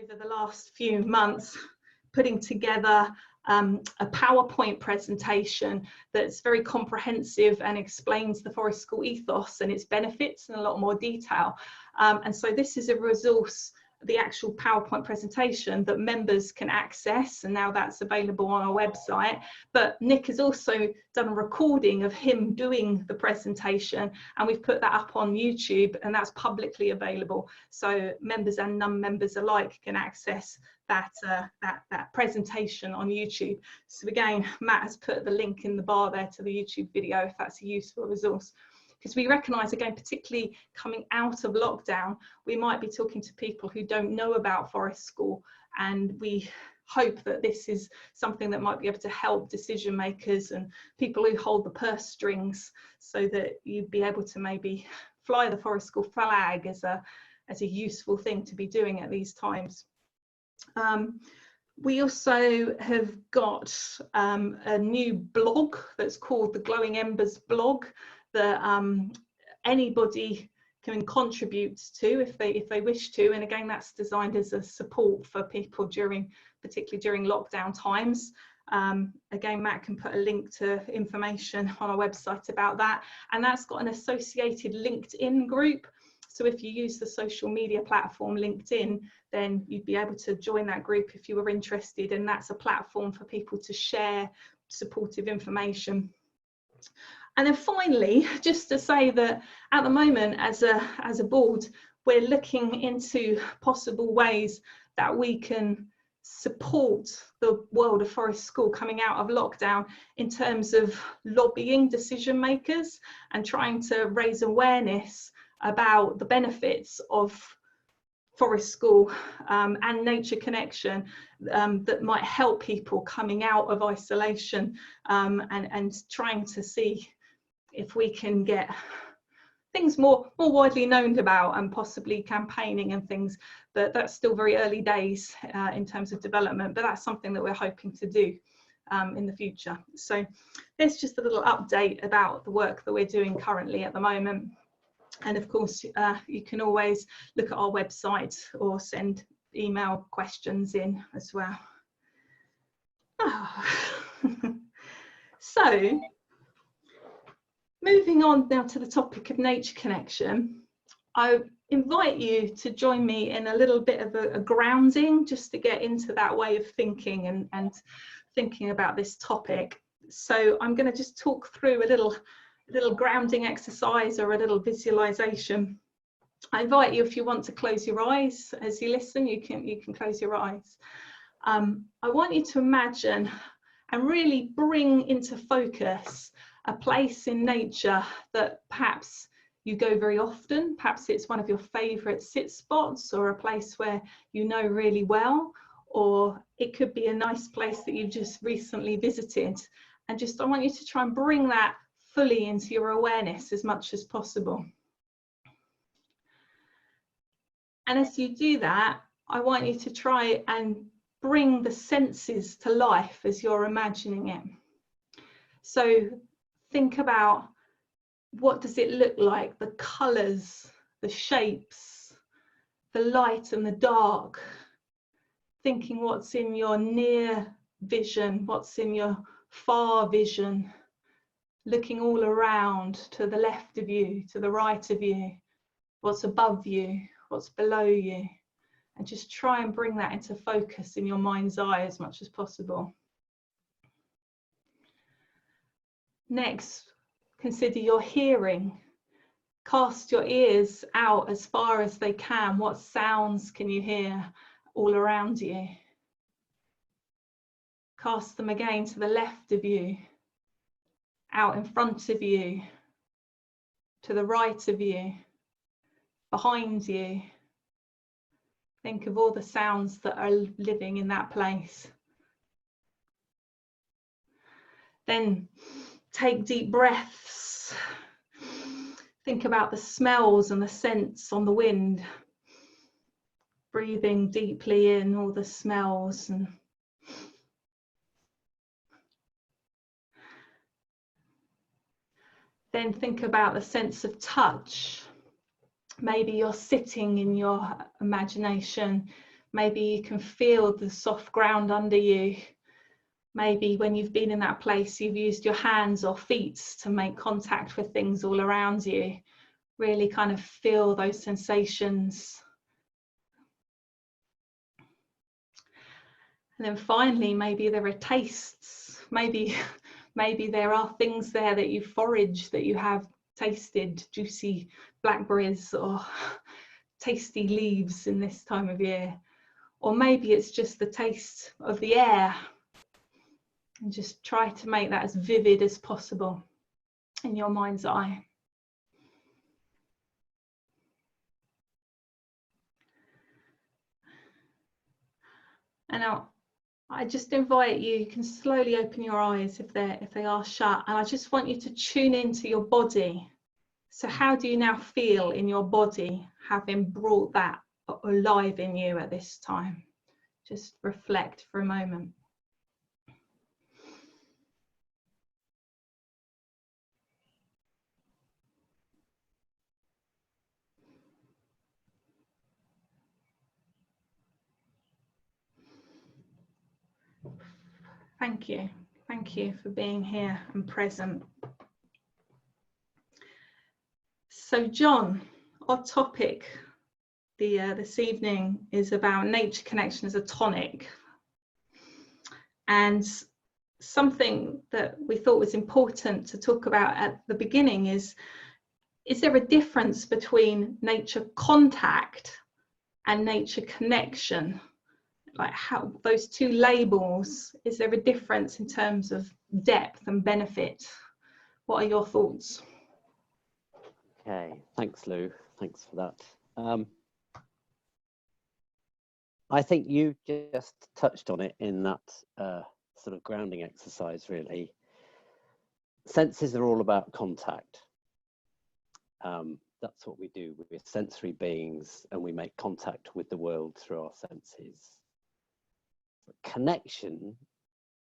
over the last few months putting together a PowerPoint presentation that's very comprehensive and explains the Forest School ethos and its benefits in a lot more detail. And so this is a resource, the actual PowerPoint presentation that members can access, and now that's available on our website. But Nick has also done a recording of him doing the presentation, and we've put that up on YouTube, and that's publicly available, so members and non-members alike can access that presentation on YouTube. So again, Matt has put the link in the bar there to the YouTube video if that's a useful resource. Because we recognise, again, particularly coming out of lockdown, we might be talking to people who don't know about Forest School, and we hope that this is something that might be able to help decision makers and people who hold the purse strings, so that you'd be able to maybe fly the Forest School flag as a useful thing to be doing at these times. We also have got a new blog that's called the Glowing Embers blog, that anybody can contribute to if they wish to, and again that's designed as a support for people particularly during lockdown times. Again, Matt can put a link to information on our website about that, and that's got an associated LinkedIn group. So if you use the social media platform LinkedIn, then you'd be able to join that group if you were interested, and that's a platform for people to share supportive information. And then finally, just to say that at the moment, as a board, we're looking into possible ways that we can support the world of Forest School coming out of lockdown in terms of lobbying decision makers and trying to raise awareness about the benefits of Forest School and Nature Connection that might help people coming out of isolation, and trying to see if we can get things more widely known about, and possibly campaigning and things. But that's still very early days in terms of development, but that's something that we're hoping to do in the future. So there's just a little update about the work that we're doing currently at the moment. And of course, you can always look at our website or send email questions in as well. Oh. So, moving on now to the topic of Nature Connection, I invite you to join me in a little bit of a grounding, just to get into that way of thinking and thinking about this topic. So I'm going to just talk through a little grounding exercise or a little visualization. I invite you, if you want to close your eyes as you listen, you can close your eyes. I want you to imagine and really bring into focus a place in nature that perhaps you go very often. Perhaps it's one of your favorite sit spots, or a place where you know really well, or it could be a nice place that you've just recently visited. And just, I want you to try and bring that fully into your awareness as much as possible. And as you do that, I want you to try and bring the senses to life as you're imagining it. So think about, what does it look like? The colours, the shapes, the light and the dark. Thinking what's in your near vision, what's in your far vision. Looking all around, to the left of you, to the right of you, what's above you, what's below you. And just try and bring that into focus in your mind's eye as much as possible. Next, consider your hearing. Cast your ears out as far as they can. What sounds can you hear all around you? Cast them again to the left of you, out in front of you, to the right of you, behind you. Think of all the sounds that are living in that place. Then take deep breaths. Think about the smells and the scents on the wind. Breathing deeply in all the smells, and then think about the sense of touch. Maybe you're sitting in your imagination Maybe you can feel the soft ground under you. Maybe when you've been in that place, you've used your hands or feet to make contact with things all around you. Really kind of feel those sensations. And then finally, maybe there are tastes. Maybe there are things there that you forage, that you have tasted, juicy blackberries or tasty leaves in this time of year. Or maybe it's just the taste of the air. And just try to make that as vivid as possible in your mind's eye. And now I just invite you, you can slowly open your eyes if they are shut, and I just want you to tune into your body. So how do you now feel in your body, having brought that alive in you at this time? Just reflect for a moment. Thank you. Thank you for being here and present. So John, our topic this evening is about nature connection as a tonic. And something that we thought was important to talk about at the beginning is there a difference between nature contact and nature connection? Like how those two labels, is there a difference in terms of depth and benefit? What are your thoughts? Okay, thanks Lou, thanks for that. I think you just touched on it in that sort of grounding exercise, really. Senses are all about contact. That's what we do. We're sensory beings and we make contact with the world through our senses. Connection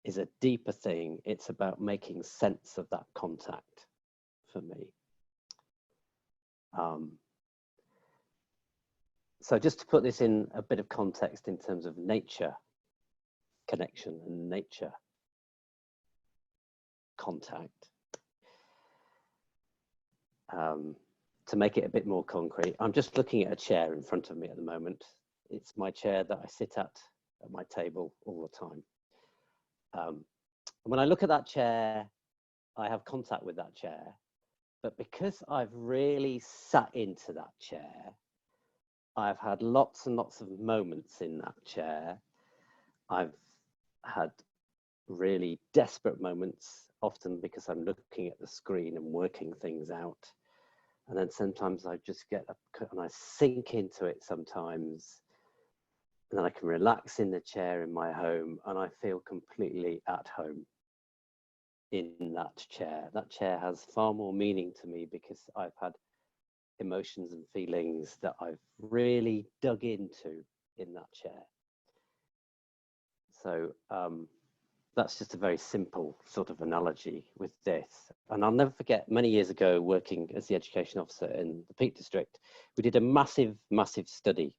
is a deeper thing. It's about making sense of that contact for me. So just to put this in a bit of context in terms of nature connection and nature contact, to make it a bit more concrete, I'm just looking at a chair in front of me at the moment. It's my chair that I sit at my table all the time. When I look at that chair, I have contact with that chair, but because I've really sat into that chair, I've had lots and lots of moments in that chair. I've had really desperate moments, often because I'm looking at the screen and working things out. And then sometimes I just get up and I sink into it sometimes. And then I can relax in the chair in my home and I feel completely at home in that chair. That chair has far more meaning to me because I've had emotions and feelings that I've really dug into in that chair. So that's just a very simple sort of analogy with this. And I'll never forget, many years ago, working as the education officer in the Peak District, we did a massive study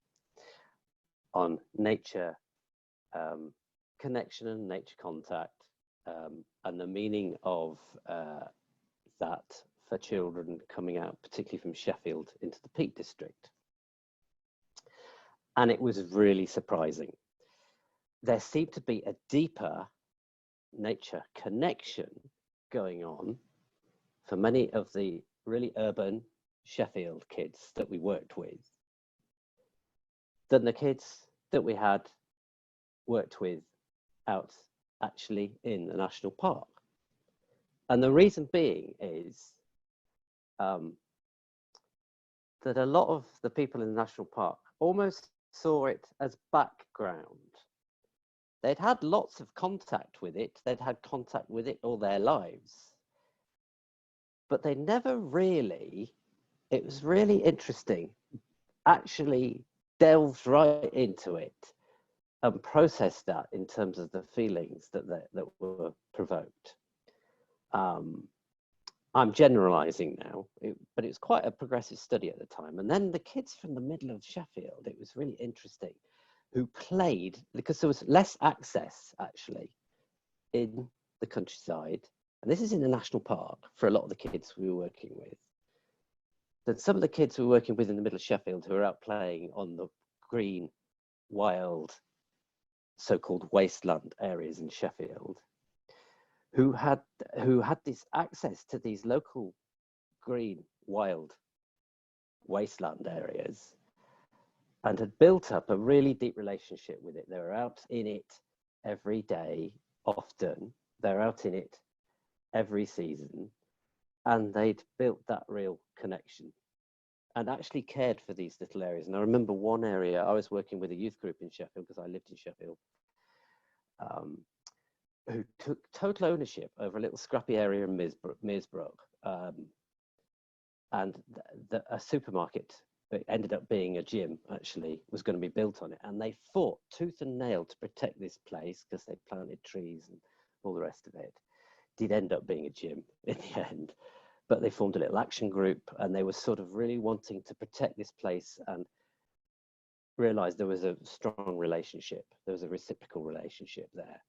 on nature connection and nature contact, and the meaning of that for children coming out, particularly from Sheffield, into the Peak District. And it was really surprising. There seemed to be a deeper nature connection going on for many of the really urban Sheffield kids that we worked with than the kids that we had worked with out actually in the national park. And the reason being is that a lot of the people in the national park almost saw it as background. They'd had lots of contact with it. They'd had contact with it all their lives. But they never really, it was really interesting, actually delved right into it and processed that in terms of the feelings that were provoked. I'm generalizing now, but it was quite a progressive study at the time. And then the kids from the middle of Sheffield, it was really interesting who played, because there was less access actually in the countryside, and this is in the national park for a lot of the kids we were working with, that some of the kids we were working with in the middle of Sheffield who were out playing on the green, wild, so-called wasteland areas in Sheffield, who had this access to these local green, wild wasteland areas and had built up a really deep relationship with it. They were out in it every day, often. They're out in it every season, and they'd built that real connection and actually cared for these little areas. And I remember one area, I was working with a youth group in Sheffield because I lived in Sheffield, who took total ownership over a little scrappy area in Meersbrook, and a supermarket, it ended up being a gym actually, was going to be built on it, and they fought tooth and nail to protect this place because they planted trees and all the rest of it. Did end up being a gym in the end, but they formed a little action group, and they were sort of really wanting to protect this place and realized there was a strong relationship, there was a reciprocal relationship there.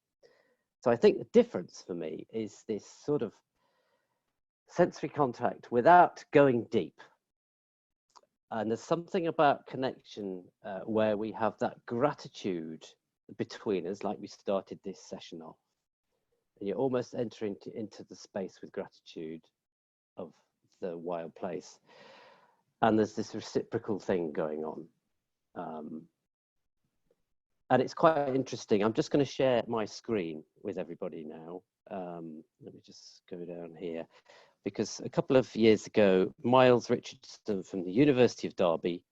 So I think the difference for me is this sort of sensory contact without going deep. And there's something about connection where we have that gratitude between us, like we started this session off. And you're almost entering into the space with gratitude of the wild place. And there's this reciprocal thing going on. And it's quite interesting. I'm just going to share my screen with everybody now. Let me just go down here. Because a couple of years ago, Miles Richardson from the University of Derby,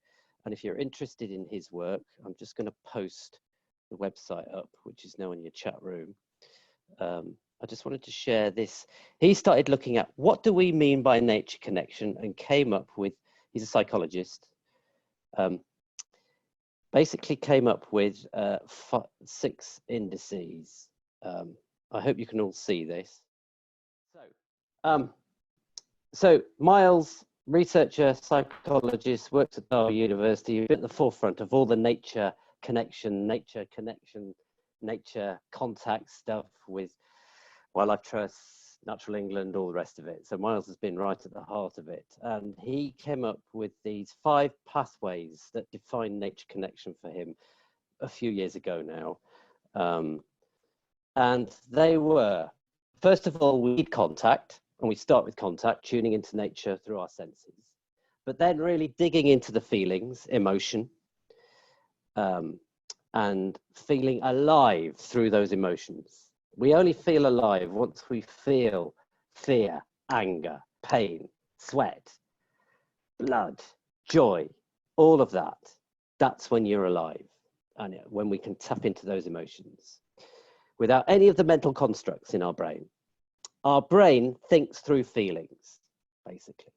and if you're interested in his work, I'm just going to post the website up, which is now in your chat room. I just wanted to share this. He started looking at what do we mean by nature connection, and came up with, he's a psychologist, basically came up with 6 indices. I hope you can all see this. So Miles, researcher, psychologist, works at Derby University, at the forefront of all the nature connection, nature contact stuff with Wildlife Trusts, Natural England, all the rest of it. So Miles has been right at the heart of it. And he came up with these 5 pathways that define nature connection for him a few years ago now. And they were, first of all, we need contact. And we start with contact, tuning into nature through our senses, but then really digging into the feelings, emotion, and feeling alive through those emotions. We only feel alive once we feel fear, anger, pain, sweat, blood, joy, all of that. That's when you're alive, and when we can tap into those emotions without any of the mental constructs in our brain. Our brain thinks through feelings, basically.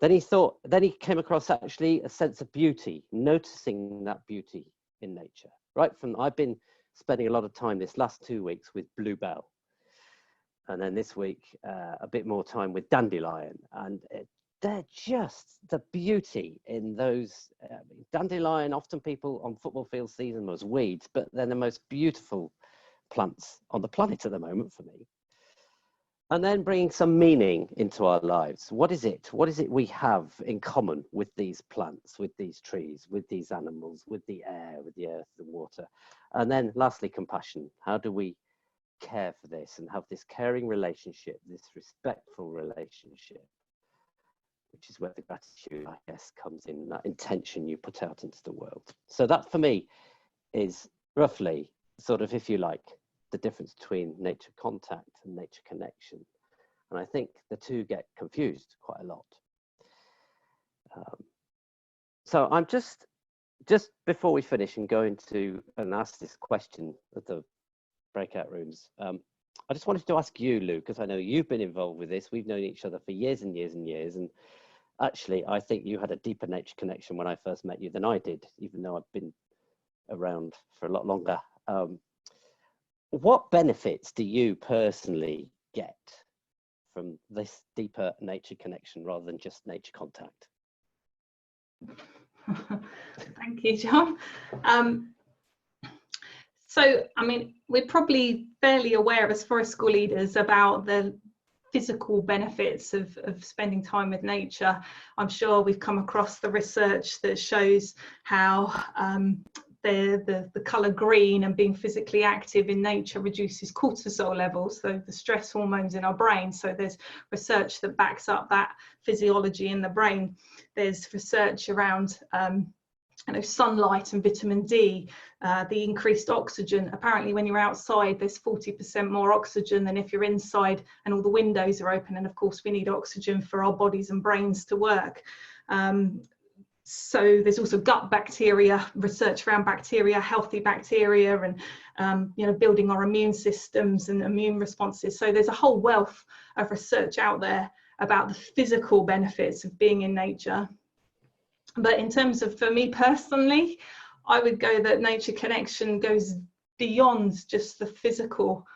Then he came across actually a sense of beauty, noticing that beauty in nature. Right from, I've been spending a lot of time this last 2 weeks with bluebell. And then this week, a bit more time with dandelion. And they're just the beauty in those. Dandelion, often people on football fields see them as weeds, but they're the most beautiful plants on the planet at the moment for me. And then bringing some meaning into our lives. What is it? What is it we have in common with these plants, with these trees, with these animals, with the air, with the earth, the water? And then lastly, compassion. How do we care for this and have this caring relationship, this respectful relationship, which is where the gratitude, I guess, comes in, that intention you put out into the world. So that for me is roughly sort of, if you like, the difference between nature contact and nature connection. And I think the two get confused quite a lot. So I'm just before we finish and go into and ask this question at the breakout rooms, I just wanted to ask you, Lou, because I know you've been involved with this. We've known each other for years and years and years. And actually, I think you had a deeper nature connection when I first met you than I did, even though I've been around for a lot longer. What benefits do you personally get from this deeper nature connection rather than just nature contact? Thank you, John. So, I mean, we're probably fairly aware as forest school leaders about the physical benefits of spending time with nature. I'm sure we've come across the research that shows how the colour green and being physically active in nature reduces cortisol levels, so the stress hormones in our brain. So there's research that backs up that physiology in the brain. There's research around sunlight and vitamin D, the increased oxygen. Apparently when you're outside there's 40% more oxygen than if you're inside and all the windows are open, and of course we need oxygen for our bodies and brains to work. So there's also gut bacteria, research around bacteria, healthy bacteria, and building our immune systems and immune responses. So there's a whole wealth of research out there about the physical benefits of being in nature. But in terms of, for me personally, I would go that nature connection goes beyond just the physical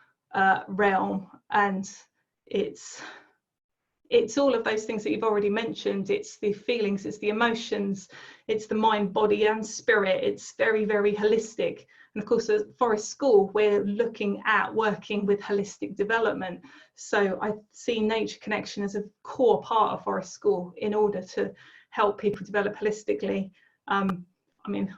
realm, and it's all of those things that you've already mentioned. It's the feelings, it's the emotions, it's the mind, body and spirit. It's very, very holistic. And of course, at Forest School, we're looking at working with holistic development. So I see nature connection as a core part of Forest School in order to help people develop holistically. I mean,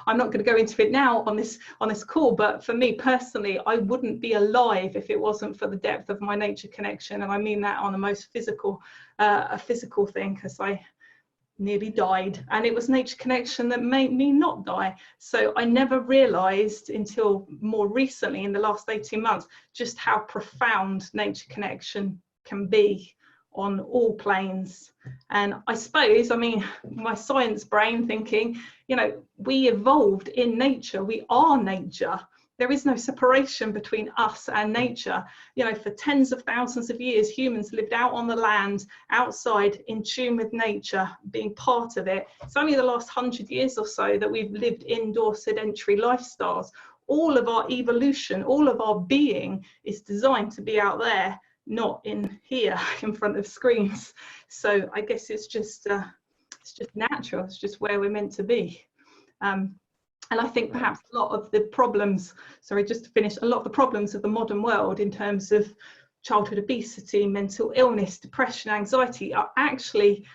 I'm not going to go into it now on this call, but for me personally, I wouldn't be alive if it wasn't for the depth of my nature connection, and I mean that on the most physical thing, because I nearly died, and it was nature connection that made me not die. So I never realised until more recently, in the last 18 months, just how profound nature connection can be on all planes. And I suppose, I mean, my science brain thinking, we evolved in nature, we are nature. There is no separation between us and nature. For tens of thousands of years, humans lived out on the land, outside, in tune with nature, being part of it. It's only the last 100 years or so that we've lived indoor sedentary lifestyles. All of our evolution, all of our being is designed to be out there, not in here in front of screens. So I guess it's just natural. It's just where we're meant to be. And I think perhaps a lot of the problems, just to finish, a lot of the problems of the modern world in terms of childhood obesity, mental illness, depression, anxiety are actually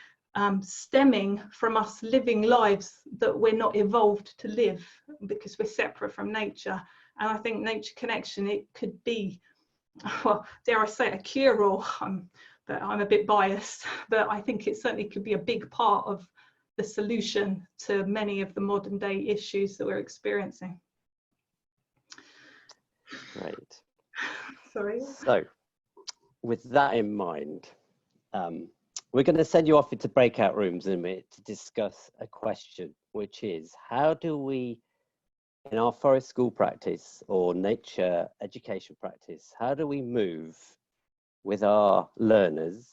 stemming from us living lives that we're not evolved to live, because we're separate from nature. And I think nature connection, it could be, well, dare I say, a cure-all. But I'm a bit biased, but I think it certainly could be a big part of the solution to many of the modern day issues that we're experiencing. Right. Sorry. So with that in mind, we're going to send you off into breakout rooms in a minute to discuss a question, which is, how do we, in our forest school practice or nature education practice, how do we move with our learners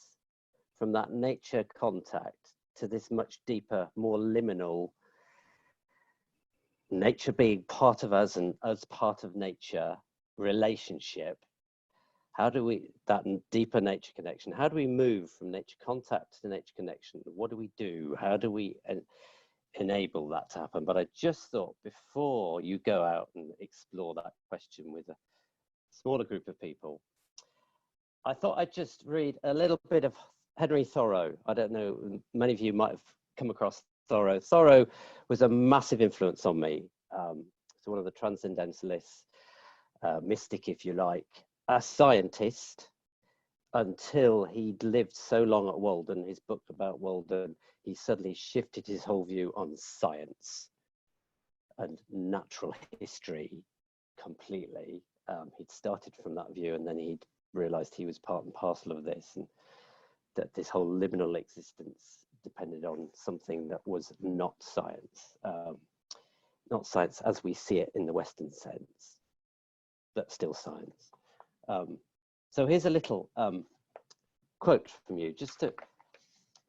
from that nature contact to this much deeper, more liminal nature being part of us and us part of nature relationship? How do we, that deeper nature connection, how do we move from nature contact to nature connection? What do we do? How do we enable that to happen? But I just thought, before you go out and explore that question with a smaller group of people, I thought I'd just read a little bit of Henry Thoreau. I don't know, many of you might have come across Thoreau. Thoreau was a massive influence on me. So one of the transcendentalists, mystic, if you like, a scientist, until he'd lived so long at Walden, his book about Walden, he suddenly shifted his whole view on science and natural history completely. He'd started from that view, and then he'd realized he was part and parcel of this, and that this whole liminal existence depended on something that was not science as we see it in the Western sense, but still science. So here's a little quote from you, just to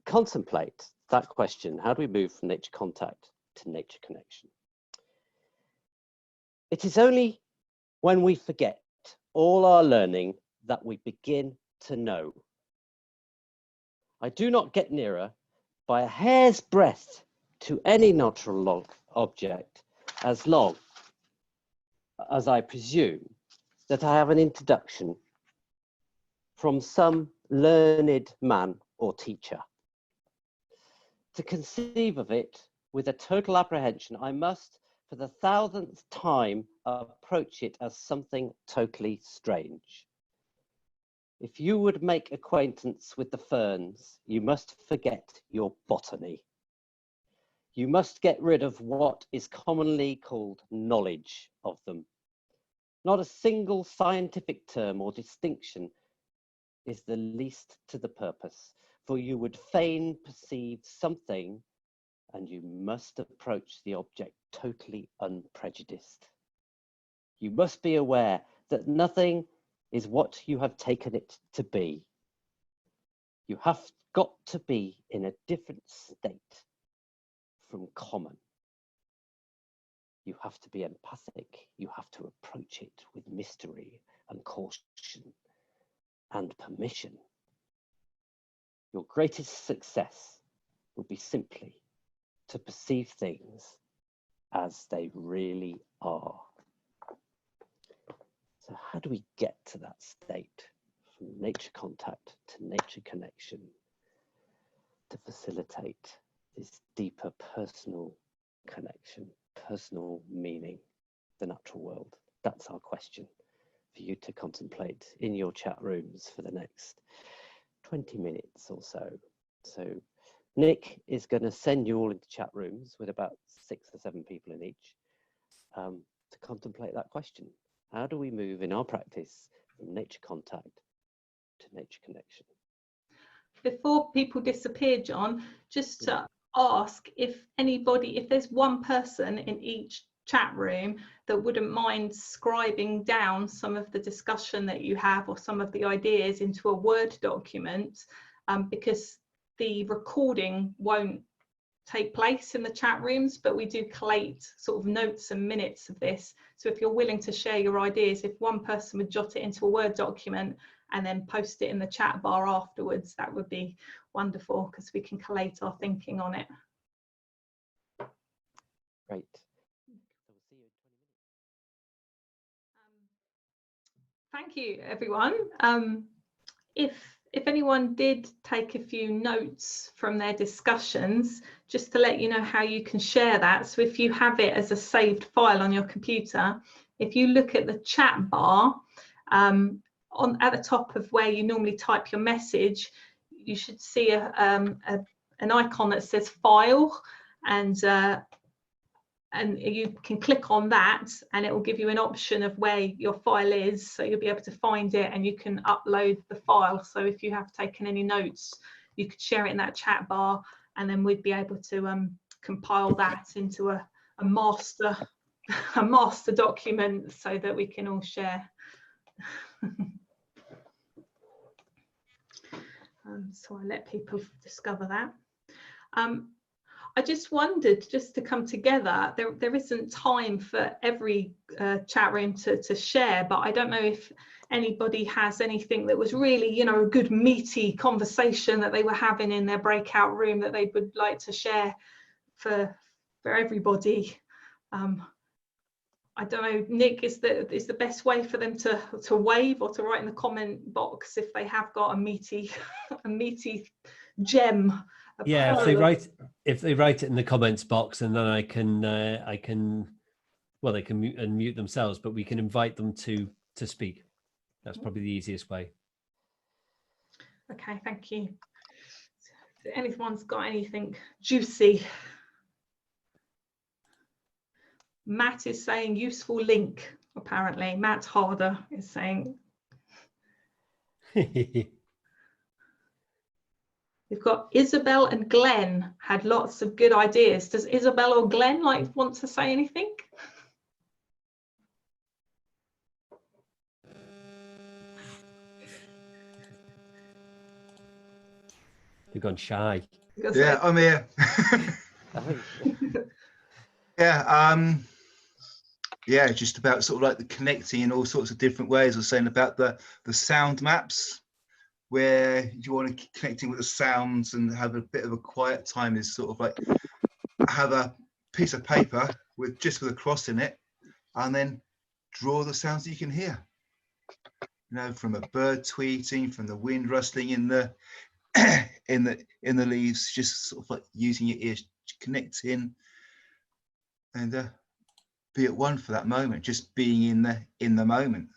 contemplate that question: how do we move from nature contact to nature connection? It is only when we forget all our learning that we begin to know. I do not get nearer by a hair's breadth to any natural object as long as I presume, that I have an introduction from some learned man or teacher. To conceive of it with a total apprehension, I must, for the 1000th time, approach it as something totally strange. If you would make acquaintance with the ferns, you must forget your botany. You must get rid of what is commonly called knowledge of them. Not a single scientific term or distinction is the least to the purpose, for you would fain perceive something, and you must approach the object totally unprejudiced. You must be aware that nothing is what you have taken it to be. You have got to be in a different state from common. You have to be empathic. You have to approach it with mystery and caution and permission. Your greatest success will be simply to perceive things as they really are. So how do we get to that state, from nature contact to nature connection, to facilitate this deeper personal connection, personal meaning, the natural world? That's our question for you to contemplate in your chat rooms for the next 20 minutes or so. So Nick is going to send you all into chat rooms with about 6 or 7 people in each to contemplate that question. How do we move in our practice from nature contact to nature connection? Before people disappear, John, just to ask if anybody, if there's one person in each chat room that wouldn't mind scribing down some of the discussion that you have or some of the ideas into a Word document, because the recording won't take place in the chat rooms, but we do collate sort of notes and minutes of this. So if you're willing to share your ideas, if one person would jot it into a Word document and then post it in the chat bar afterwards, that would be wonderful, because we can collate our thinking on it. Great. Thank you, everyone. If anyone did take a few notes from their discussions, just to let you know how you can share that. So if you have it as a saved file on your computer, if you look at the chat bar, at the top of where you normally type your message, you should see an icon that says file, and you can click on that and it will give you an option of where your file is, so you'll be able to find it and you can upload the file. So if you have taken any notes, you could share it in that chat bar, and then we'd be able to compile that into a master document so that we can all share. So I let people discover that. I just wondered, just to come together, there isn't time for every chat room to share, but I don't know if anybody has anything that was really, you know, a good meaty conversation that they were having in their breakout room that they would like to share for everybody. I don't know, Nick, is the best way for them to wave or to write in the comment box if they have got a meaty gem. Yeah, if they write it in the comments box, and then I can well, they can mute themselves, but we can invite them to speak. That's probably the easiest way. Okay, thank you. If anyone's got anything juicy. Matt is saying useful link, apparently. Matt Harder is saying. We've got Isabel and Glenn had lots of good ideas. Does Isabel or Glenn want to say anything? You've gone shy. Yeah, I'm here. Yeah, just about sort of like the connecting in all sorts of different ways. I was saying about the sound maps, where you want to connecting with the sounds and have a bit of a quiet time, is sort of like have a piece of paper with a cross in it, and then draw the sounds that you can hear. You know, from a bird tweeting, from the wind rustling in the in the leaves, just sort of like using your ears to connect in and be at one for that moment, just being in the moment.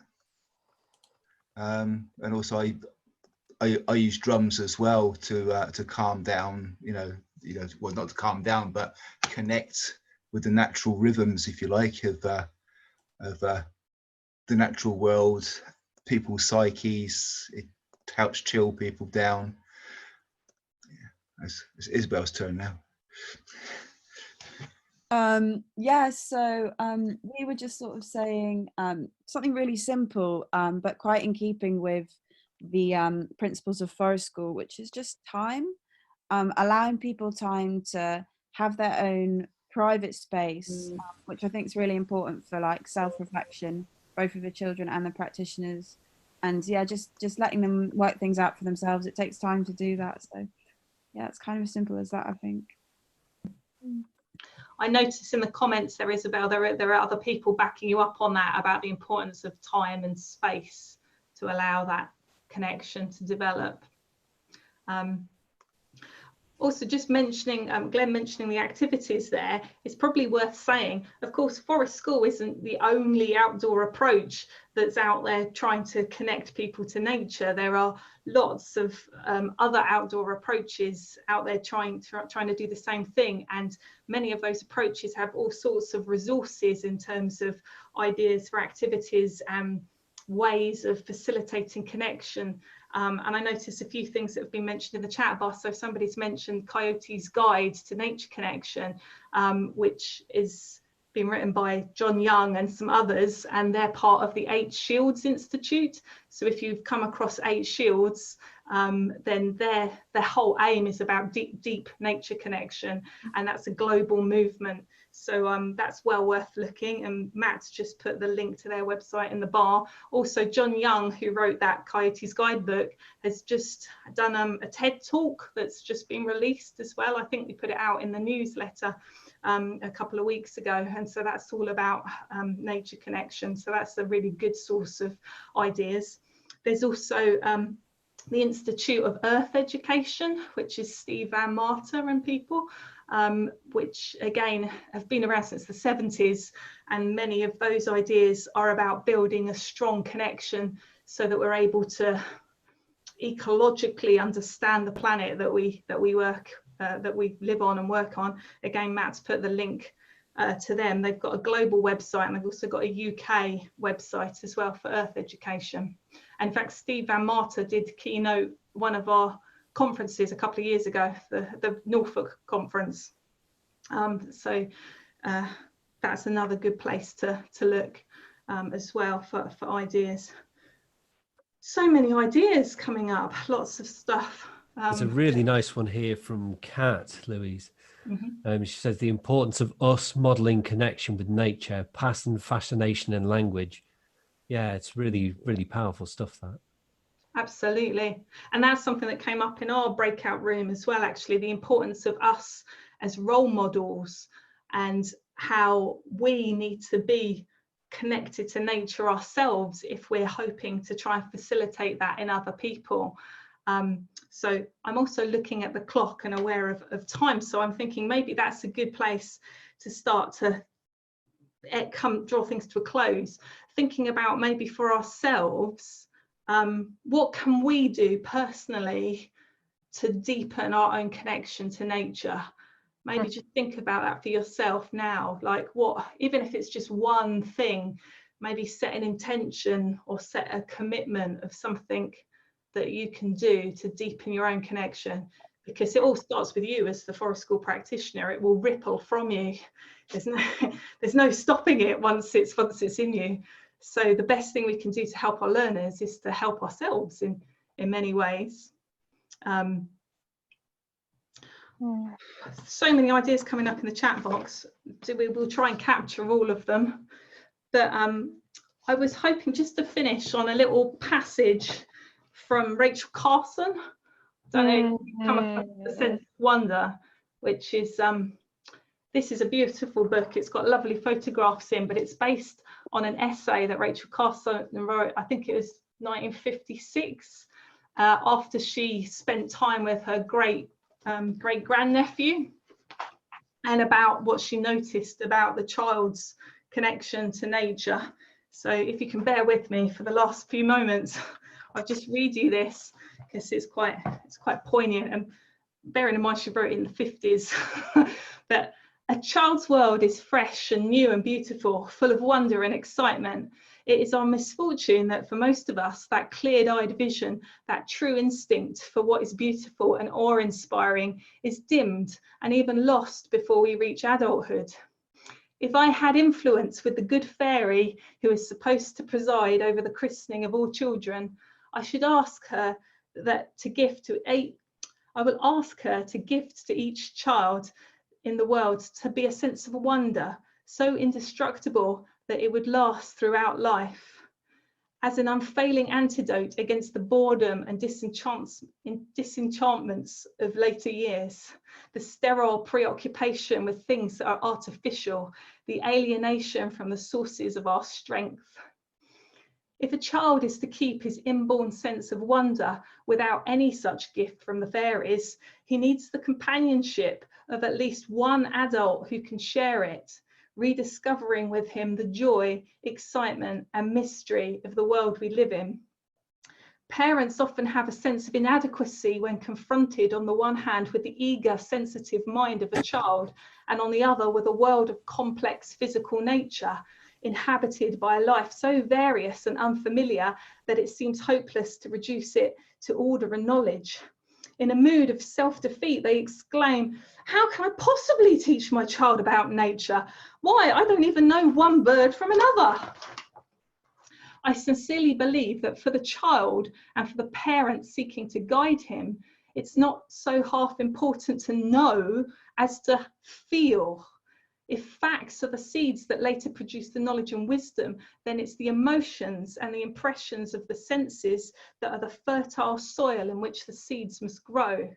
And also I use drums as well to calm down, you know, well, not to calm down, but connect with the natural rhythms, if you like, of the natural world, people's psyches. It helps chill people down. Yeah, it's Isabel's turn now. Yeah, so we were just sort of saying something really simple, but quite in keeping with the principles of forest school, which is just time, allowing people time to have their own private space, which I think is really important for like self-reflection, both of the children and the practitioners. And yeah, just letting them work things out for themselves. It takes time to do that. So yeah, it's kind of as simple as that, I think. I noticed in the comments there, Isabel, there are other people backing you up on that, about the importance of time and space to allow that connection to develop. Also, just mentioning, Glenn mentioning the activities there, it's probably worth saying, of course, Forest School isn't the only outdoor approach that's out there trying to connect people to nature. There are lots of other outdoor approaches out there trying to do the same thing, and many of those approaches have all sorts of resources in terms of ideas for activities and ways of facilitating connection. And I noticed a few things that have been mentioned in the chat box. So somebody's mentioned Coyote's Guide to Nature Connection, which is been written by John Young and some others, and they're part of the 8 Shields Institute. So if you've come across 8 Shields, then their whole aim is about deep nature connection, and that's a global movement. So that's well worth looking, and Matt's just put the link to their website in the bar. Also, John Young, who wrote that Coyote's Guidebook, has just done a TED talk that's just been released as well. I think we put it out in the newsletter a couple of weeks ago, and so that's all about nature connection. So that's a really good source of ideas. There's also the Institute of Earth Education, which is Steve Van Marter and people, which again have been around since the 70s, and many of those ideas are about building a strong connection so that we're able to ecologically understand the planet that we live on and work on. Again, Matt's put the link to them. They've got a global website, and they've also got a UK website as well for Earth education. And in fact, Steve Van Marter did keynote one of our conferences a couple of years ago, the Norfolk conference. So that's another good place to look as well for ideas. So many ideas coming up, lots of stuff. There's a really nice one here from Kat, Louise. Mm-hmm. She says the importance of us modeling connection with nature, pattern, fascination and language. Yeah, it's really, really powerful stuff, that. Absolutely. And that's something that came up in our breakout room as well, actually, the importance of us as role models and how we need to be connected to nature ourselves if we're hoping to try and facilitate that in other people. So I'm also looking at the clock and aware of time. So I'm thinking maybe that's a good place to start to draw things to a close. Thinking about maybe for ourselves, what can we do personally to deepen our own connection to nature? Maybe just think about that for yourself now. Like what, even if it's just one thing, maybe set an intention or set a commitment of something that you can do to deepen your own connection, because it all starts with you as the Forest School practitioner. It will ripple from you. There's no stopping it once it's in you. So the best thing we can do to help our learners is to help ourselves in many ways. So many ideas coming up in the chat box. So we will try and capture all of them. But I was hoping just to finish on a little passage from Rachel Carson. I don't know if you've come across The Sense of Wonder, which is this is a beautiful book. It's got lovely photographs in, but it's based on an essay that Rachel Carson wrote, I think it was 1956, after she spent time with her great grandnephew, and about what she noticed about the child's connection to nature. So if you can bear with me for the last few moments, I'll just read you this because it's quite poignant, and bearing in mind she wrote it in the 50s. But a child's world is fresh and new and beautiful, full of wonder and excitement. It is our misfortune that for most of us, that cleared-eyed vision, that true instinct for what is beautiful and awe-inspiring is dimmed and even lost before we reach adulthood. If I had influence with the good fairy who is supposed to preside over the christening of all children, I should ask her I will ask her to gift to each child in the world to be a sense of wonder, so indestructible that it would last throughout life, as an unfailing antidote against the boredom and disenchantments of later years, the sterile preoccupation with things that are artificial, the alienation from the sources of our strength. If a child is to keep his inborn sense of wonder without any such gift from the fairies, he needs the companionship of at least one adult who can share it, rediscovering with him the joy, excitement, and mystery of the world we live in. Parents often have a sense of inadequacy when confronted on the one hand with the eager, sensitive mind of a child, and on the other with a world of complex physical nature, inhabited by a life so various and unfamiliar that it seems hopeless to reduce it to order and knowledge. In a mood of self-defeat, they exclaim, "How can I possibly teach my child about nature? Why, I don't even know one bird from another." I sincerely believe that for the child and for the parent seeking to guide him, it's not so half important to know as to feel. If facts are the seeds that later produce the knowledge and wisdom, then it's the emotions and the impressions of the senses that are the fertile soil in which the seeds must grow.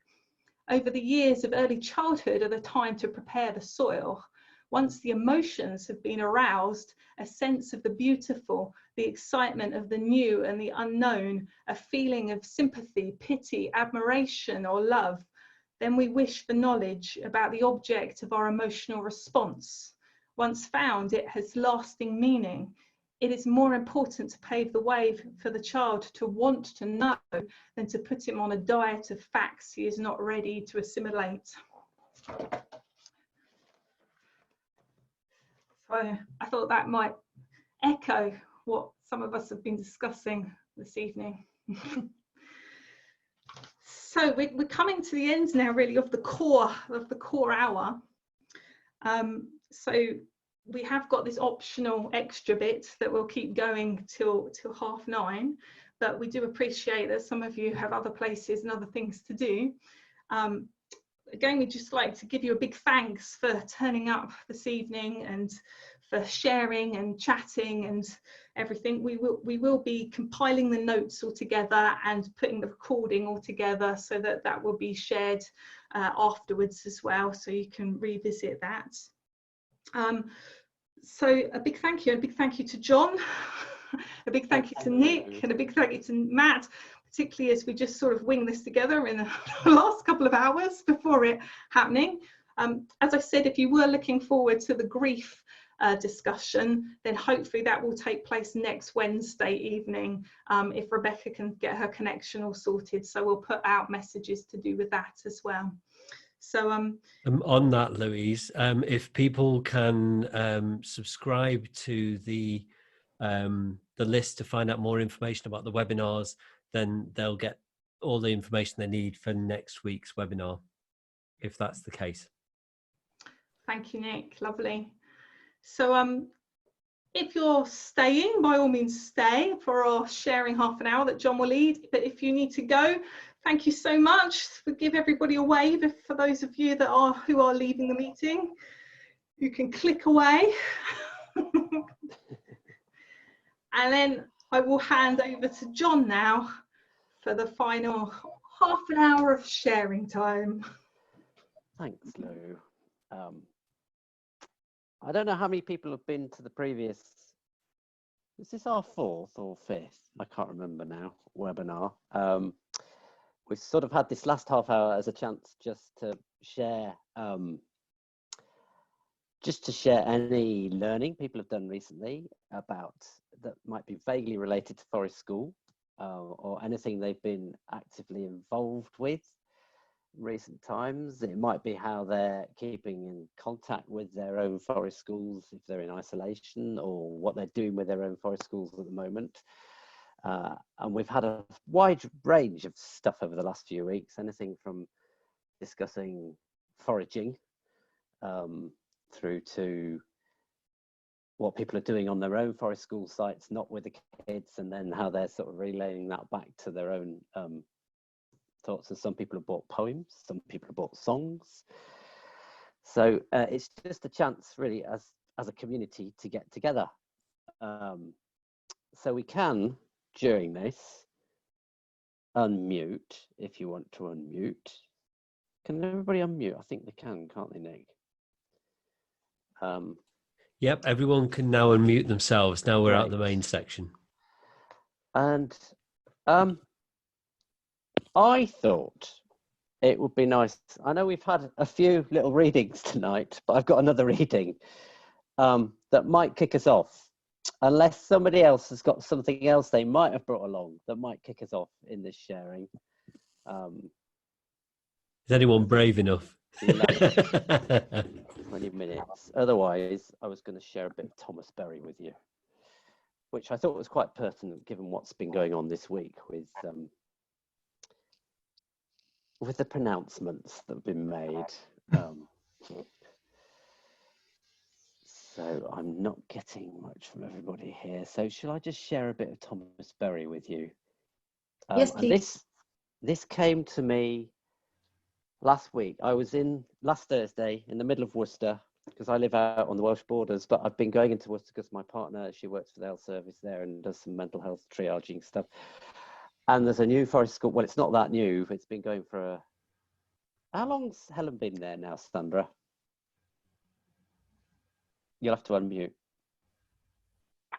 Over the years of early childhood are the time to prepare the soil. Once the emotions have been aroused, a sense of the beautiful, the excitement of the new and the unknown, a feeling of sympathy, pity, admiration, or love, then we wish for knowledge about the object of our emotional response. Once found, it has lasting meaning. It is more important to pave the way for the child to want to know than to put him on a diet of facts he is not ready to assimilate. So I thought that might echo what some of us have been discussing this evening. So we're coming to the end now, really, of the core hour. So we have got this optional extra bit that will keep going till 9:30, but we do appreciate that some of you have other places and other things to do. Again, we'd just like to give you a big thanks for turning up this evening and for sharing and chatting and everything. We will be compiling the notes all together and putting the recording all together so that that will be shared afterwards as well, so you can revisit that. So a big thank you, and a big thank you to John, a big thank you to Nick, and a big thank you to Matt, particularly as we just sort of wing this together in the last couple of hours before it happening. As I said, if you were looking forward to the grief discussion, then hopefully that will take place next Wednesday evening, if Rebecca can get her connection all sorted. So we'll put out messages to do with that as well. So on that, Louise, if people can subscribe to the list to find out more information about the webinars, then they'll get all the information they need for next week's webinar, if that's the case. Thank you, Nick. Lovely. So if you're staying, by all means stay for our sharing half an hour that John will lead. But if you need to go, thank you so much. We'll give everybody a wave for those of you that who are leaving the meeting. You can click away. And then I will hand over to John now for the final half an hour of sharing time. Thanks, Lou. I don't know how many people have been to the previous Is this our 4th or 5th? I can't remember now, webinar. We've sort of had this last half hour as a chance just to share any learning people have done recently about that might be vaguely related to Forest School, or anything they've been actively involved with in recent times. It might be how they're keeping in contact with their own Forest schools if they're in isolation, or what they're doing with their own Forest schools at the moment. And we've had a wide range of stuff over the last few weeks, anything from discussing foraging through to what people are doing on their own Forest school sites, not with the kids, and then how they're sort of relaying that back to their own thoughts. And some people have bought poems, some people have bought songs. So it's just a chance really as a community to get together. So we can, during this, unmute if you want to unmute. Can everybody unmute? I think they can, can't they, Nick? Yep, everyone can now unmute themselves. Now we're out of the Right. main section. And I thought it would be nice. I know we've had a few little readings tonight, but I've got another reading that might kick us off, unless somebody else has got something else they might have brought along that might kick us off in this sharing. Is anyone brave enough? 20 minutes. Otherwise, I was going to share a bit of Thomas Berry with you, which I thought was quite pertinent given what's been going on this week with the pronouncements that have been made. So I'm not getting much from everybody here. So shall I just share a bit of Thomas Berry with you? Yes, please. And this came to me last week. I was last Thursday in the middle of Worcester, because I live out on the Welsh borders, but I've been going into Worcester because my partner, she works for the health service there and does some mental health triaging stuff. And there's a new forest school. Well, it's not that new. It's been going for how long's Helen been there now, Sandra? You'll have to unmute.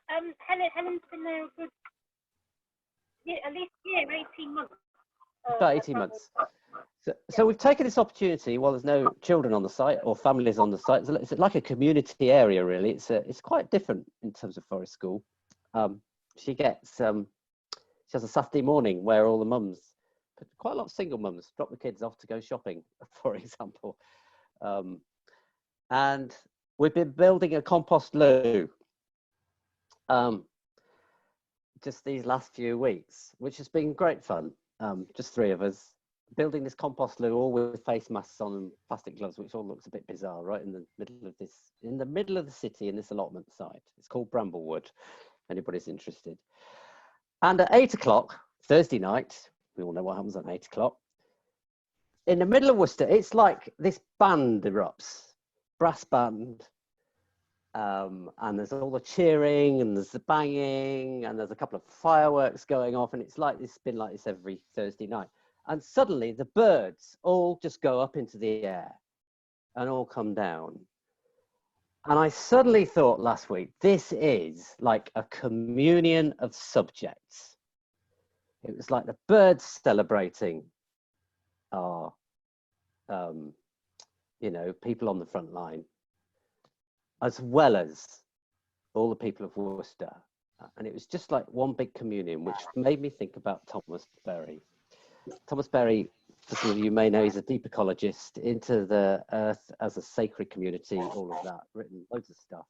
Helen's been there a good, at least 18 months. About 18 months. So we've taken this opportunity while there's no children on the site or families on the site. It's like a community area, really. It's quite different in terms of forest school. She has a Saturday morning where all the mums, quite a lot of single mums, drop the kids off to go shopping, for example. And we've been building a compost loo just these last few weeks, which has been great fun. Just 3 of us building this compost loo, all with face masks on and plastic gloves, which all looks a bit bizarre, right in the middle of the city in this allotment site. It's called Bramblewood, if anybody's interested. And at 8 o'clock Thursday night, we all know what happens at 8 o'clock, in the middle of Worcester, it's like this band erupts, brass band, and there's all the cheering and there's the banging and there's a couple of fireworks going off, and it's been like this every Thursday night. And suddenly the birds all just go up into the air and all come down. And I suddenly thought last week, this is like a communion of subjects. It was like the birds celebrating our, people on the front line, as well as all the people of Worcester. And it was just like one big communion, which made me think about Thomas Berry. Thomas Berry, for some of you may know, he's a deep ecologist, into the earth as a sacred community, all of that, written loads of stuff.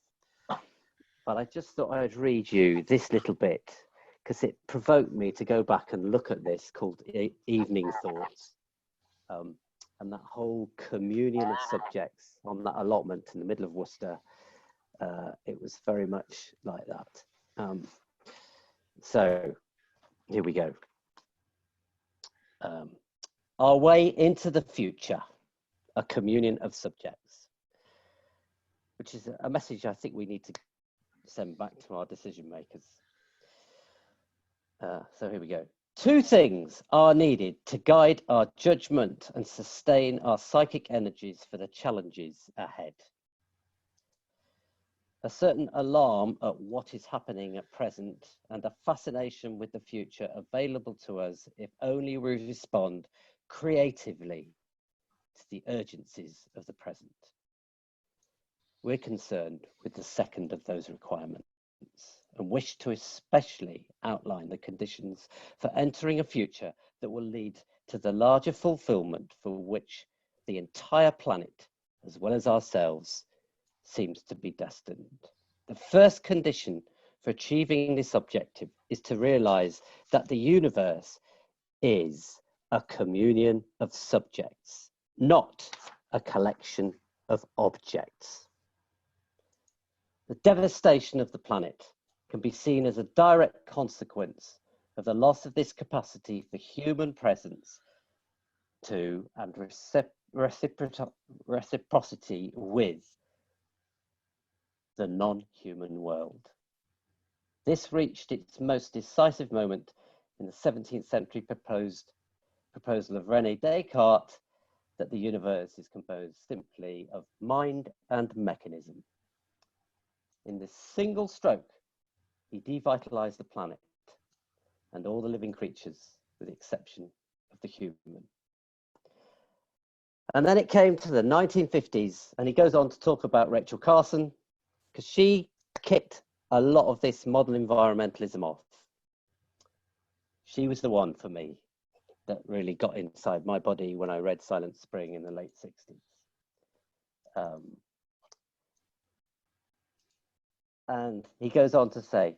But I just thought I'd read you this little bit, because it provoked me to go back and look at this, called Evening Thoughts. And that whole communion of subjects on that allotment in the middle of Worcester, it was very much like that. So here we go. Our way into the future, a communion of subjects, which is a message I think we need to send back to our decision makers. So here we go. 2 things are needed to guide our judgment and sustain our psychic energies for the challenges ahead. a certain alarm at what is happening at present, and a fascination with the future available to us if only we respond creatively to the urgencies of the present. We're concerned with the second of those requirements and wish to especially outline the conditions for entering a future that will lead to the larger fulfillment for which the entire planet, as well as ourselves, seems to be destined. The first condition for achieving this objective is to realize that the universe is a communion of subjects, not a collection of objects. The devastation of the planet can be seen as a direct consequence of the loss of this capacity for human presence to and reciprocity with the non-human world. This reached its most decisive moment in the 17th century proposal of René Descartes that the universe is composed simply of mind and mechanism. In this single stroke, he devitalized the planet and all the living creatures, with the exception of the human. And then it came to the 1950s, and he goes on to talk about Rachel Carson, because she kicked a lot of this model environmentalism off. She was the one for me that really got inside my body when I read Silent Spring in the late 60s. And he goes on to say,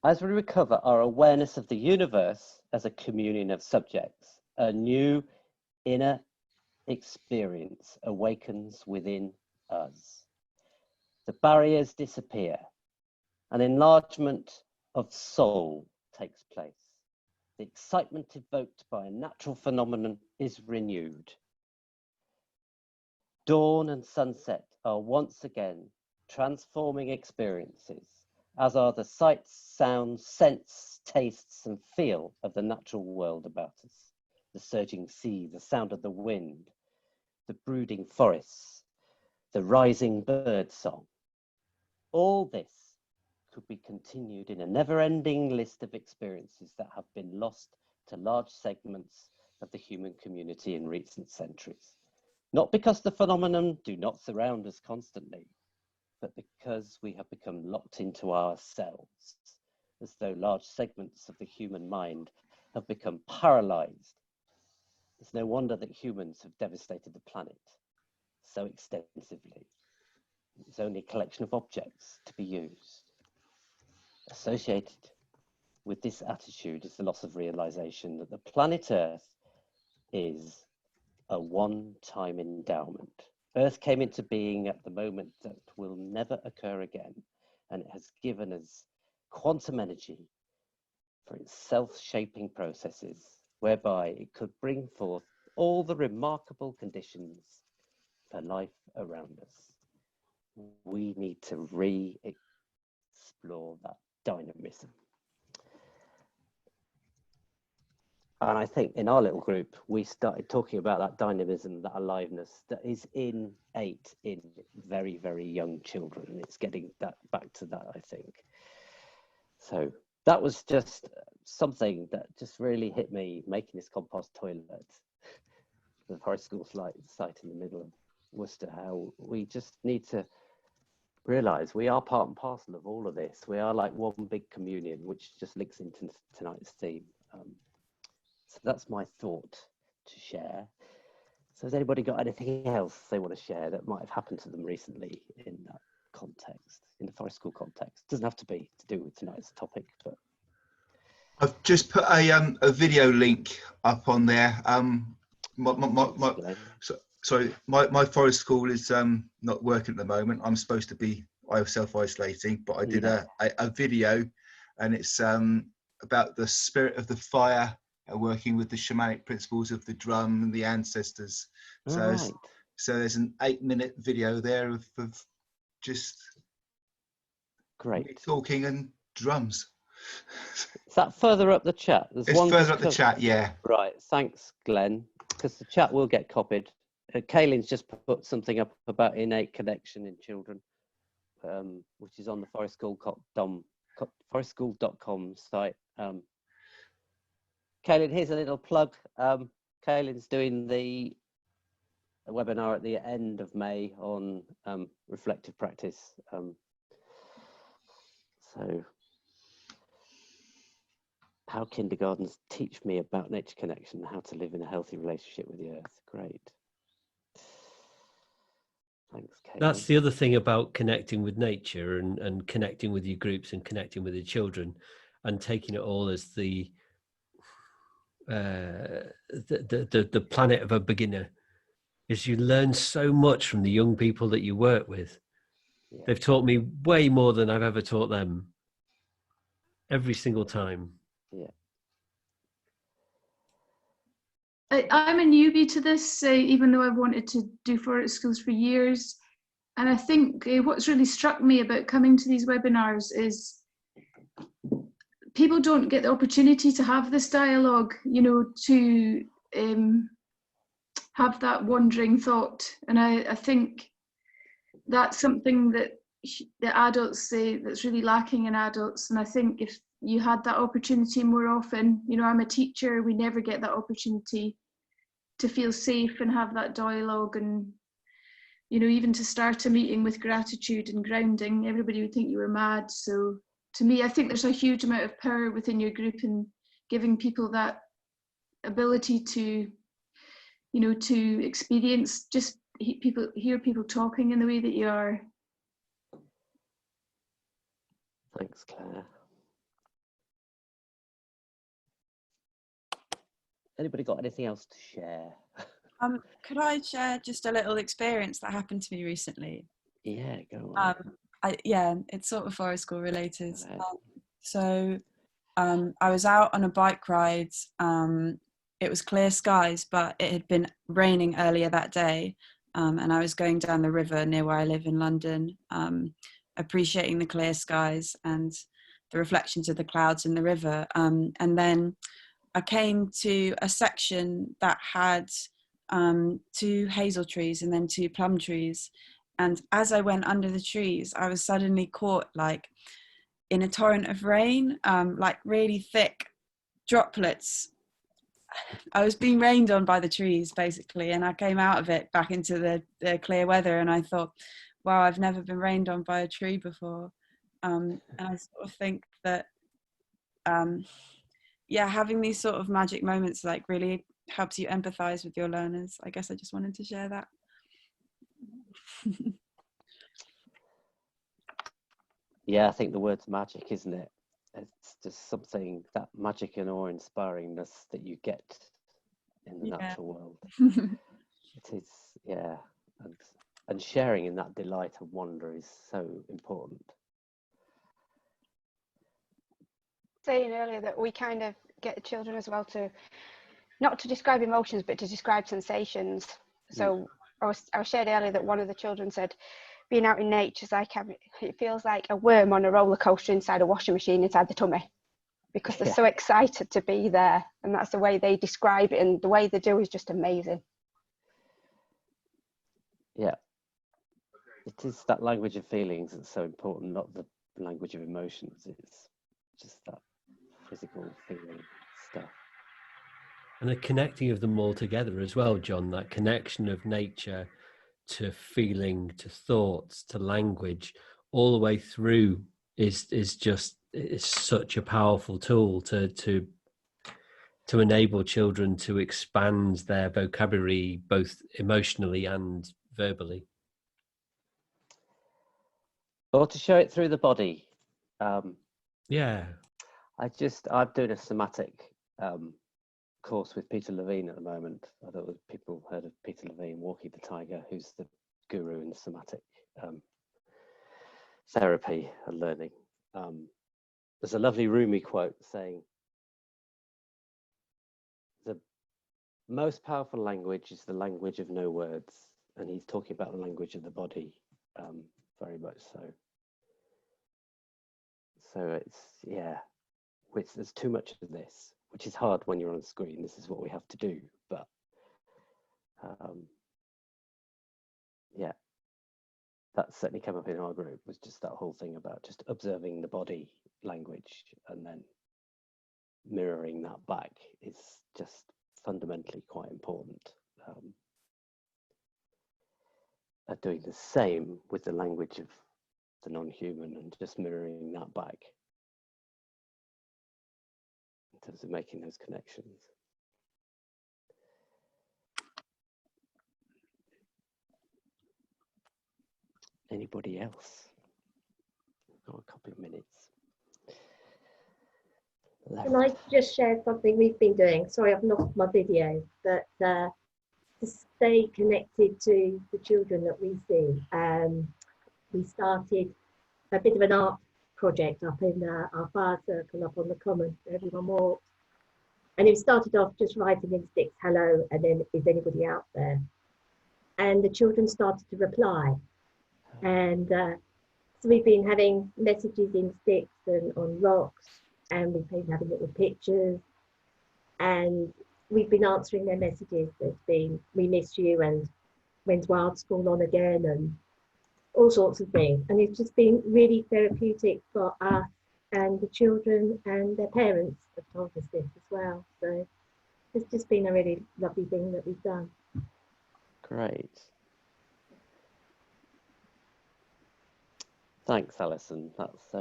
as we recover our awareness of the universe as a communion of subjects, a new inner experience awakens within us. The barriers disappear. An enlargement of soul takes place. The excitement evoked by a natural phenomenon is renewed. Dawn and sunset are once again transforming experiences, as are the sights, sounds, scents, tastes, and feel of the natural world about us. The surging sea, the sound of the wind, the brooding forests, the rising bird song. All this could be continued in a never-ending list of experiences that have been lost to large segments of the human community in recent centuries. Not because the phenomenon do not surround us constantly, but because we have become locked into ourselves, as though large segments of the human mind have become paralyzed. It's no wonder that humans have devastated the planet so extensively. It's only a collection of objects to be used. Associated with this attitude is the loss of realization that the planet Earth is a one-time endowment. Earth came into being at the moment that will never occur again, and it has given us quantum energy for its self-shaping processes, whereby it could bring forth all the remarkable conditions for life around us. We need to re-explore that dynamism. And I think in our little group, we started talking about that dynamism, that aliveness that is innate in very, very young children. And it's getting that back to that, I think. So that was just something that just really hit me, making this compost toilet, the forest school site in the middle of Worcester, how we just need to realize we are part and parcel of all of this. We are like one big communion, which just links into tonight's theme. So that's my thought to share. So has anybody got anything else they want to share that might have happened to them recently in that context, in the forest school context? It doesn't have to be to do with tonight's topic, but I've just put a video link up on there. My forest school is not working at the moment. I'm supposed to be self-isolating, but I did a video, and it's about the spirit of the fire, working with the shamanic principles of the drum and the ancestors. So there's an 8-minute video there of just great talking and drums. Is that further up the chat? There's it's one further up the chat, yeah. Right, thanks, Glenn, because the chat will get copied. Kaylin's just put something up about innate connection in children. which is on the forestschool.com site. Kaylin, here's a little plug. Kaylin's doing the webinar at the end of May on reflective practice. So, how kindergartens teach me about nature connection and how to live in a healthy relationship with the earth. Great. Thanks, Kaylin. That's the other thing about connecting with nature and connecting with your groups and connecting with your children and taking it all as the planet of a beginner, is you learn so much from the young people that you work with. Yeah. They've taught me way more than I've ever taught them, every single time. Yeah. I'm a newbie to this, even though I've wanted to do forest schools for years. And I think what's really struck me about coming to these webinars is people don't get the opportunity to have this dialogue, you know, to have that wandering thought. And I think that's something that the adults say that's really lacking in adults. And I think if you had that opportunity more often, you know, I'm a teacher, we never get that opportunity to feel safe and have that dialogue, and you know, even to start a meeting with gratitude and grounding, everybody would think you were mad. So to me, I think there's a huge amount of power within your group in giving people that ability to, you know, to experience, just hear people talking in the way that you are. Thanks, Claire. Anybody got anything else to share? Could I share just a little experience that happened to me recently? Yeah, go on. Yeah, it's sort of forest school related. I was out on a bike ride. It was clear skies, but it had been raining earlier that day. And I was going down the river near where I live in London, appreciating the clear skies and the reflections of the clouds in the river. And then I came to a section that had 2 hazel trees and then 2 plum trees. And as I went under the trees, I was suddenly caught like in a torrent of rain, like really thick droplets. I was being rained on by the trees basically, and I came out of it back into the clear weather, and I thought, wow, I've never been rained on by a tree before. And I sort of think that yeah, having these sort of magic moments like really helps you empathize with your learners. I guess I just wanted to share that. Yeah, I think the word's magic, isn't it? It's just something, that magic and awe-inspiringness that you get in the natural world. It is, yeah, and sharing in that delight and wonder is so important. Saying earlier that we kind of get children as well to not to describe emotions but to describe sensations. So I shared earlier that one of the children said being out in nature is like it feels like a worm on a roller coaster inside a washing machine inside the tummy, because they're so excited to be there, and that's the way they describe it, and the way they do is just amazing. Yeah, it is that language of feelings that's so important, not the language of emotions. It's just that physical feeling stuff. And the connecting of them all together as well, John, that connection of nature to feeling, to thoughts, to language, all the way through is such a powerful tool to enable children to expand their vocabulary, both emotionally and verbally. Or to show it through the body. Yeah. I'm doing a somatic course with Peter Levine at the moment. I don't know if people heard of Peter Levine, Walking the Tiger, who's the guru in the somatic therapy and learning. There's a lovely Rumi quote saying, the most powerful language is the language of no words. And he's talking about the language of the body, very much so. So it's, yeah, there's too much of this, which is hard when you're on the screen. This is what we have to do, but yeah, that certainly came up in our group, was just that whole thing about just observing the body language and then mirroring that back is just fundamentally quite important. Doing the same with the language of the non-human and just mirroring that back in terms of making those connections. Anybody else? We've got a couple of minutes left. Can I just share something we've been doing? Sorry, I've lost my video, but to stay connected to the children that we see, we started a bit of an art project up in our fire circle up on the common. Everyone walked, and it started off just writing in sticks, hello, and then is anybody out there? And the children started to reply, and so we've been having messages in sticks and on rocks, and we've been having little pictures, and we've been answering their messages. There's been, we miss you, and when's Wild School on again, and all sorts of things. And it's just been really therapeutic for us, and the children and their parents have told us this as well. So it's just been a really lovely thing that we've done. Great. Thanks, Alison. That's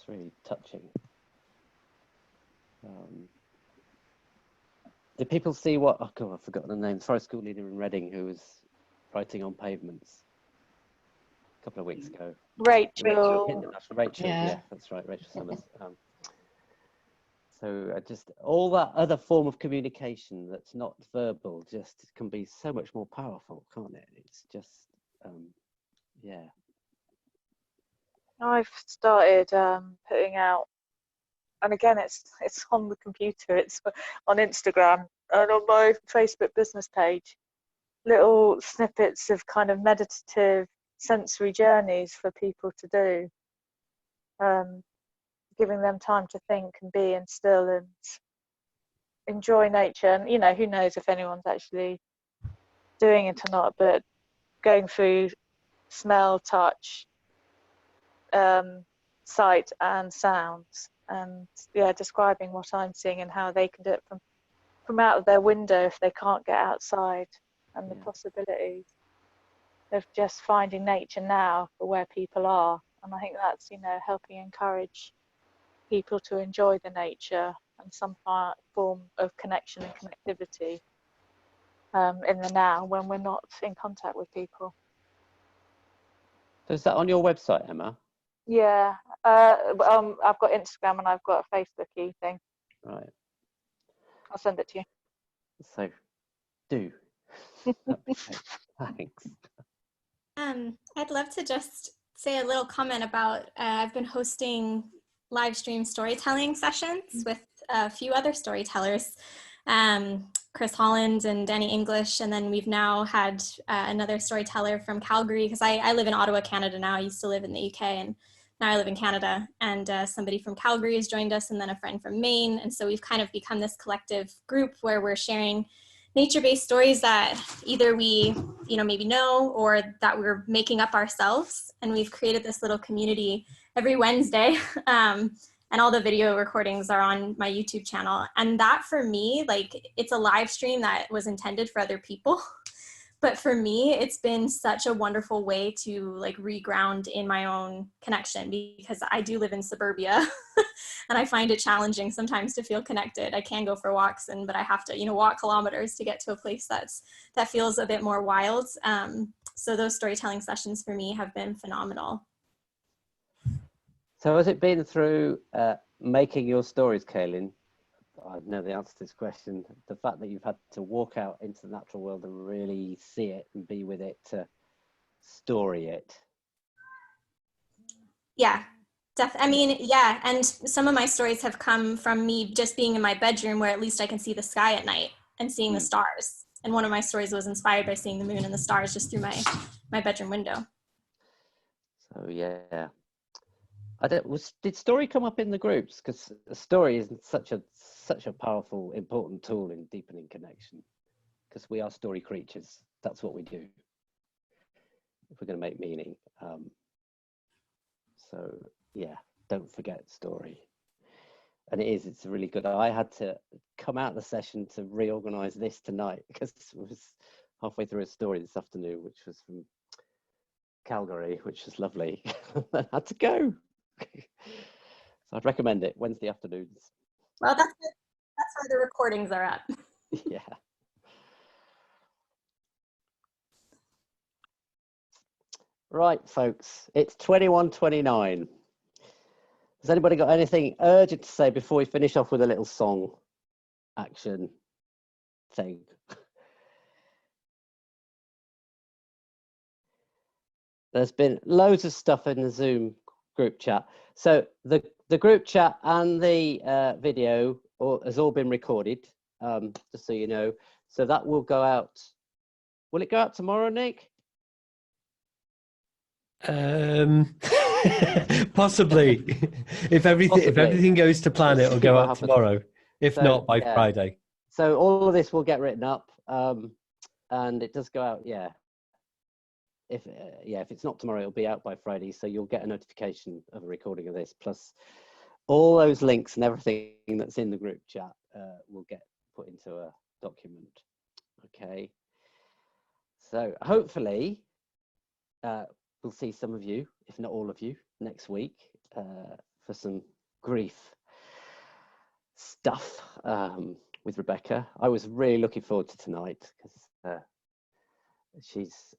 really touching. Did people see what, oh God, I've forgotten the name, forest school leader in Reading who was writing on pavements a couple of weeks ago? Rachel. Rachel, yeah, that's right, Rachel Summers. So just all that other form of communication that's not verbal just can be so much more powerful, can't it? It's just, yeah. I've started putting out, and again, it's on the computer, it's on Instagram and on my Facebook business page, little snippets of kind of meditative sensory journeys for people to do, giving them time to think and be and still and enjoy nature. And you know, who knows if anyone's actually doing it or not, but going through smell, touch, sight and sounds, and yeah, describing what I'm seeing and how they can do it from out of their window if they can't get outside, and the possibilities of just finding nature now for where people are. And I think that's, you know, helping encourage people to enjoy the nature and some form of connection and connectivity in the now when we're not in contact with people. So is that on your website, Emma? Yeah, I've got Instagram and I've got a Facebook thing. Right. I'll send it to you. So do. Thanks. I'd love to just say a little comment about, I've been hosting live stream storytelling sessions with a few other storytellers, Chris Holland and Danny English, and then we've now had another storyteller from Calgary, because I live in Ottawa, Canada now. I used to live in the UK, and now I live in Canada, and somebody from Calgary has joined us, and then a friend from Maine, and so we've kind of become this collective group where we're sharing nature-based stories that either we, you know, maybe know, or that we're making up ourselves. And we've created this little community every Wednesday, and all the video recordings are on my YouTube channel. And that, for me, like, it's a live stream that was intended for other people. But for me, it's been such a wonderful way to like reground in my own connection, because I do live in suburbia and I find it challenging sometimes to feel connected. I can go for walks, but I have to, you know, walk kilometers to get to a place that feels a bit more wild. So those storytelling sessions for me have been phenomenal. So has it been through making your stories, Kaylin? I know the answer to this question. The fact that you've had to walk out into the natural world and really see it and be with it to story it. Yeah, I mean, yeah. And some of my stories have come from me just being in my bedroom, where at least I can see the sky at night and seeing the stars. And one of my stories was inspired by seeing the moon and the stars just through my bedroom window. So yeah. Did story come up in the groups? Because a story is such a powerful, important tool in deepening connection. Because we are story creatures. That's what we do. if we're going to make meaning. So yeah, don't forget story. And it's really good. I had to come out of the session to reorganize this tonight because it was halfway through a story this afternoon, which was from Calgary, which was lovely. I had to go. So I'd recommend it Wednesday afternoons. Well, that's where the recordings are at. Yeah. Right, folks, it's 21:29. Has anybody got anything urgent to say before we finish off with a little song action thing? There's been loads of stuff in the Zoom group chat. So the group chat and the video has all been recorded, just so you know. So that will go out. Will it go out tomorrow, Nick? Possibly. If everything goes to plan, it'll go out tomorrow. If So, not, by yeah. Friday. So all of this will get written up, and it does go out. Yeah. If it's not tomorrow, it'll be out by Friday. So you'll get a notification of a recording of this, plus all those links and everything that's in the group chat will get put into a document. Okay. So hopefully we'll see some of you, if not all of you, next week for some grief stuff with Rebecca. I was really looking forward to tonight because she's,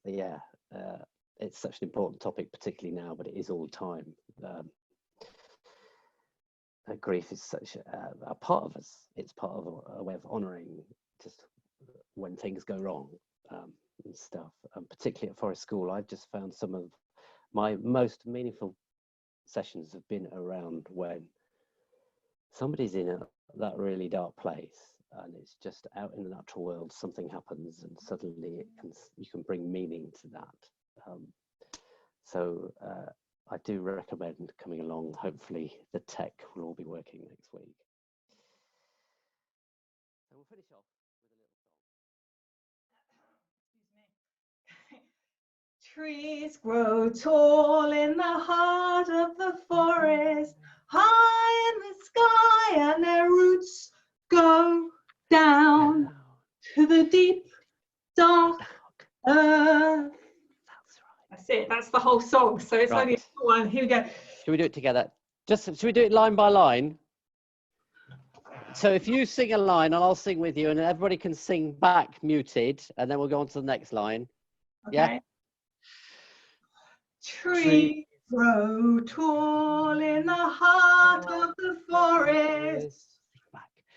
it's such an important topic, particularly now, but it is all the time. Grief is such a part of us. It's part of a way of honouring just when things go wrong and stuff. Particularly at Forest School, I've just found some of my most meaningful sessions have been around when somebody's in that really dark place and it's just out in the natural world, something happens and suddenly you can bring meaning to that. So I do recommend coming along. Hopefully the tech will all be working next week. And we'll finish off with a little song. Trees grow tall in the heart of the forest, high in the sky, and their roots go down to the deep, dark earth. That's it. That's the whole song. So it's only one. Here we go. Should we do it together? Should we do it line by line? So if you sing a line, and I'll sing with you, and everybody can sing back muted, and then we'll go on to the next line. Okay. Yeah. Trees grow tall in the heart of the forest.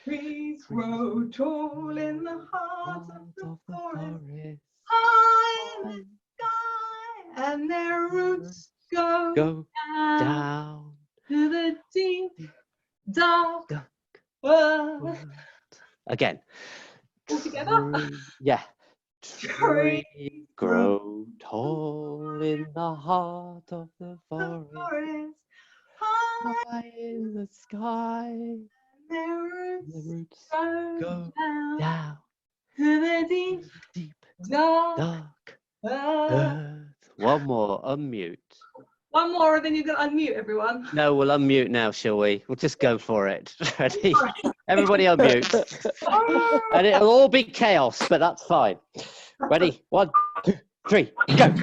Trees grow tall in the heart of the forest. High in the sky, and their roots go down to the deep, dark earth. Again. All together? Yeah. Trees grow tall in the heart of the forest, high in the sky, their roots go down to the deep, dark earth. One more, unmute. One more, and then you're going to unmute everyone. No, we'll unmute now, shall we? We'll just go for it. Ready? Everybody unmute. And it'll all be chaos, but that's fine. Ready? 1, 2, 3, go.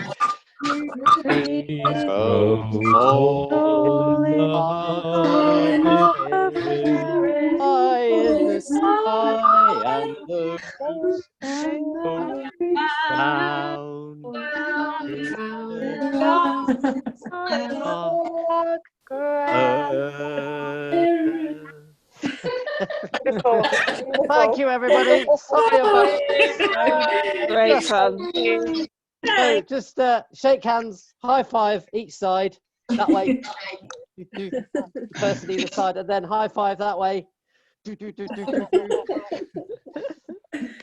Trees grow tall in the forest, high in the sky, and the roots go down in the dark earth. Thank you, everybody. Sorry about Great fun. So just shake hands, high five each side. That way. Person either side, and then high five that way.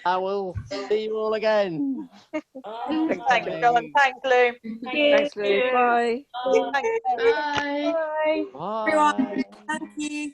I will see you all again. Thanks, Colin. Thanks, Lou. Thanks, Lou. Bye. Bye. Bye. Bye. Thank you.